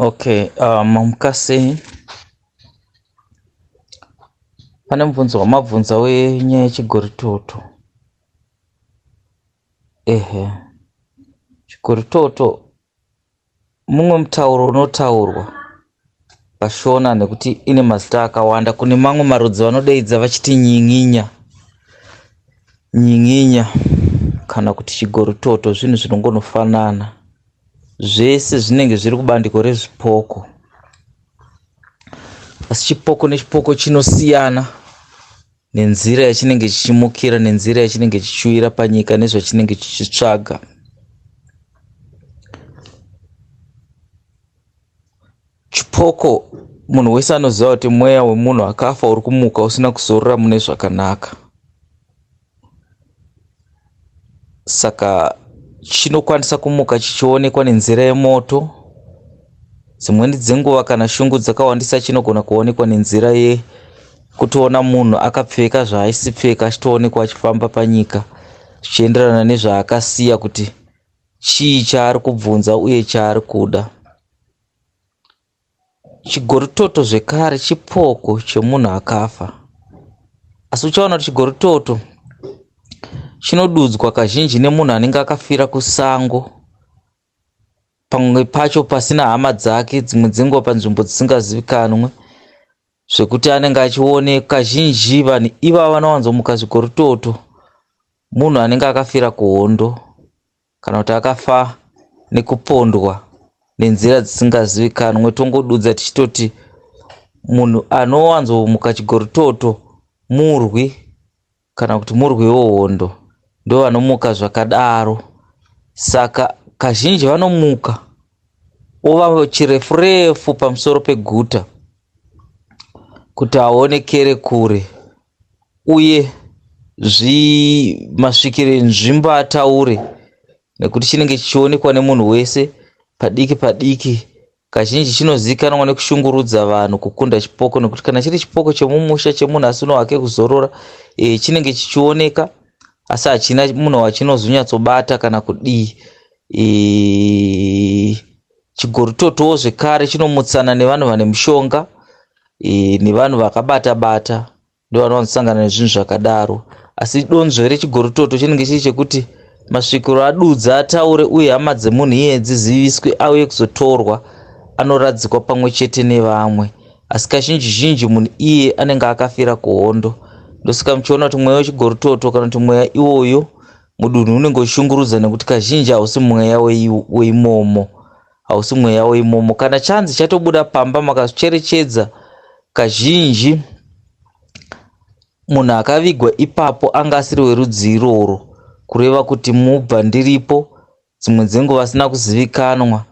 Okay, mukasi pane mubvunzo wamabvunza wenyaya yechigoritoto. Chigoritoto mumwe mutauro unotaurwa pashona nekuti ine mazita akawanda. Kune mamwe marudzi vanodeidza vachiti nyinginya kana kuti chigoritoto. Zvinhu zvinongonofanana, zvese zvinenge zviri kubandiko rezvipoko, asi chipoko nechipoko chinosiyana nenzira yachinenge chichimukira, nenzira yachinenge chichiwira panyika, nezvachinenge chichitsvaga. Chipoko munhu wese anoziva kuti mweya wemunhu akafa uri kumuka usina kuzorora mune zvakanaka, saka chinokwanisa kumuka chichionekwa nenzira yemoto. Dzimweni dzenguva kana shungu dzakawandisa chinogona kuonekwa nenzira yekutoona munhu akapfeka zvaaisipfeka achitoonekwa achifamba panyika, zvichienderana nezvaakasiya kuti chii chaari kubvunza uye chaari kuda. Chigoritoto zvekare chipoko chemunhu akafa, asi uchaona kuti chigoritoto chinodudzwa kazhinji nemunhu anenge akafira kusango, pamwe pacho pasina hama dzake, dzimwe dzenguva panzvimbo dzisingazivikanwe, zvekuti anenge achioneka. Kazhinji vanhu ivava vanowanzomuka zvigoritoto munhu anenge akafira kuhondo kana kuti akafa nekupondwa nenzira dzisingazivikanwe. Tongodudza tichitoti munhu anowanzomuka chigoritoto murwi kana kuti murwi wehondo, ndo vanomuka zvakadaro. Saka kazhinji vanomuka ova chirefu pamusoro peguta kuti aonekere kure, uye masvikire nzvimbo ataure, nekuti chinenge chichionekwa nemunhu wese padiki padiki. Kazhinji chinozivikanwa nekushungurudza vanhu kukunda chipoko, nekuti kana chiri chipoko chemumusha chemunhu asino hake kuzorora, chinenge chichioneka asi hachina munhu wachinozonyatsobata kana kudii. Chigoritotowo zvekare chinomutsana nevanhu vane mushonga, nevanhu vakabata-bata, ndo vanowanzosangana nezvinhu zvakadaro. Asi donzvo rechigoritoto chinenge chiri chekuti masvikiro adudza ataure, uye hama dzemunhu iye dziziviswe, auye kuzotorwa, anoradzikwa pamwe chete nevamwe. Asi kazhinji zhinji munhu iye anenge akafira kuhondo. Ndosaka muchiona kuti mweya wechigoritoto kana kuti mweya iwoyo mudunhu unenge uchishungurudza, nekuti kazhinji hausi mweya weimomo, hausi mweya weimomo. Kana chanzi chatobuda pamba makacherechedza, kazhinji munhu akavigwa ipapo anga asiri werudzi iroro, kureva kuti mubva ndiripo, dzimwe dzenguva asina kuzivikanwa,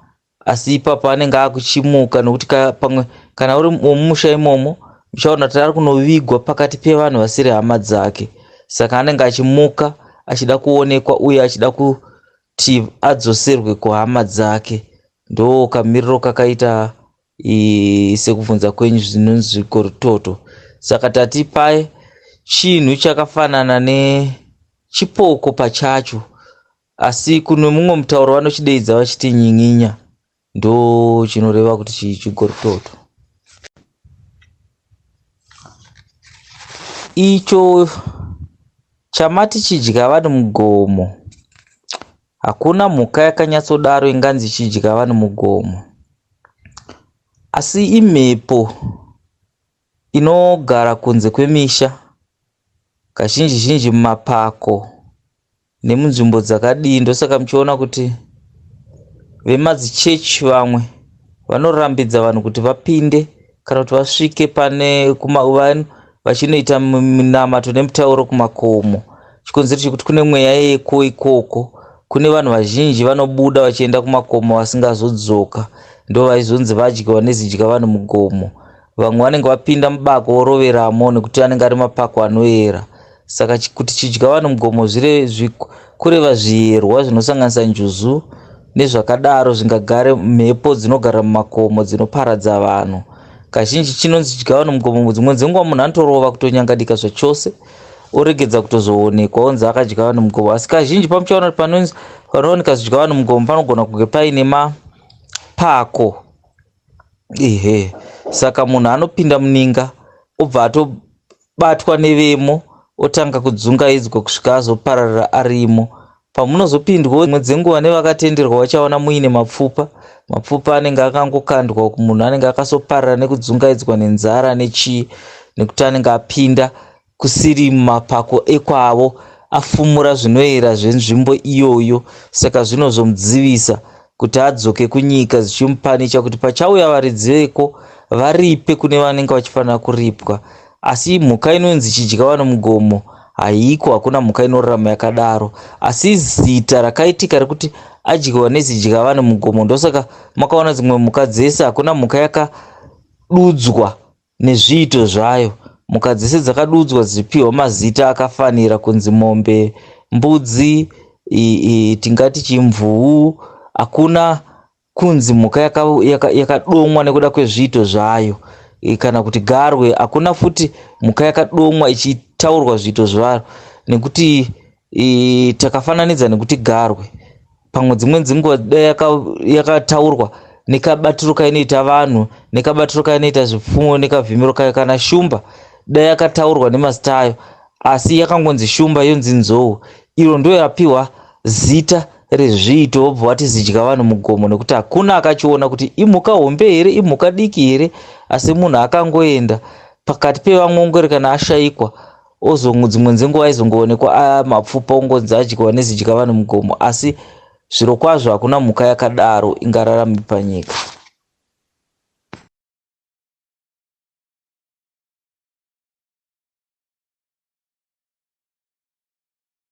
asi ipapo anenge akuchimuka. Nekuti pamwe kana uri mumusha imomo, uchaona kuti ari kunovigwa pakati pevanhu vasiri hama dzake, saka anenge achimuka achida kuonekwa uye achida kuti adzoserwe kuhama dzake. Ndo kamiriro kakaita sekubvunza kwenyu zvinonzi zvigoritoto. Saka tati pai chinhu chakafanana nechipoko pachacho, asi kuno mumwe mutauro vanochideidza vachiti nyinginya, ndo chinoreva kuti chigoritoto. Icho chamati chidya vanhu mugomo, hakuna mhuka yakanyatsodaro inganzi chidya vanhu mugomo, asi imhepo inogara kunze kwemisha, kazhinji zhinji mumapako nemunzvimbo dzakadii. Ndosaka muchiona kuti vemadzichechi vamwe vanorambidza vanhu kuti vapinde kana kuti vasvike pane vachinoita minamato nemutauro kumakomo, chikonzero chekuti kune mweya yeko ikoko. Kune vanhu vazhinji vanobuda vachienda kumakomo vasingazodzoka, ndo vaizonzi vadyiwa nezidya vanhu mugomo. Vamwe vanenge vapinda mubako voroveramo, nekuti anenge ari mapako anoera. Saka kuti chidya vanhu mugomo kureva zviyerwa zvinosanganisa njuzu nezvakadaro, zvingagare mhepo dzinogara mumakomo dzinoparadza vanhu. Kazhinji chinonzi chidya vanhu mugomo, dzimwe dzenguva munhu anotorova kutonyangadika zvachose, oregedza kutozoonekwa onzi akadya vanhu mugomo. Asi kazhinji pamuchaona kuti panooneka zvidya vanhu mugomo panogona kunge paine mapako Ehe, saka munhu anopinda muninga obva atobatwa nevemo otanga kudzungaidzwa kusvika azopararira arimo. Pamunozopindwa dzimwe dzenguva nevakatenderwa vachaona muine mapfupa anenge akangokandwa, munhu anenge akasoparara nekudzungaidzwa nenzara nechii, nekuti anenge apinda kusiri mumapako ekwavo, afumura zvinoyera zvenzvimbo iyoyo. Saka zvinozomudzivisa kuti adzoke kunyika, zvichimupanicha kuti pachauya varidzi veko varipe kune vanenge vachifanira kuripwa. Asi mhuka inonzi chidya vanomugomo haiko, hakuna mhuka inorarama yakadaro. Asi zita rakaitika rekuti adyiwa nezidya vanomugomo, ndosaka makaona dzimwe mhuka dzese hakuna mhuka yakadudzwa nezviito zvayo. Mhuka dzese dzakadudzwa dzichipiwa mazita akafanira, kunzi mombe, mbudzi, tingati chimvuu. Hakuna kunzi mhuka yakadomwa nekuda kwezviito zvayo. Kana kuti garwe, hakuna futi mhuka yakadomwa ichitaurwa zviito zvayo, nekuti takafananidza nekuti garwe pamwe dzimwe dzenguva yakataurwa nekabatiro kainoita vanhu, nekabatiro kainoita zvipfumo, nekavhimiro kayo. Kana shumba dai yakataurwa nemazita ayo, asi yakangonzi shumba yonzi nzou, iro ndo yapiwa zita rezviito vobva vati zidya vanhu mugomo, nekuti hakuna akachiona kuti imhuka hombe here, imhuka diki here. Asi munhu akangoenda pakati pevamwe kana ashayikwa, dzimwe dzenguva aizongoonekwa mapfupa ongonzi adyiwa nezidya vanhu mugomo. Asi zviro kwazvo hakuna mhuka yakadaro ingararami panyika.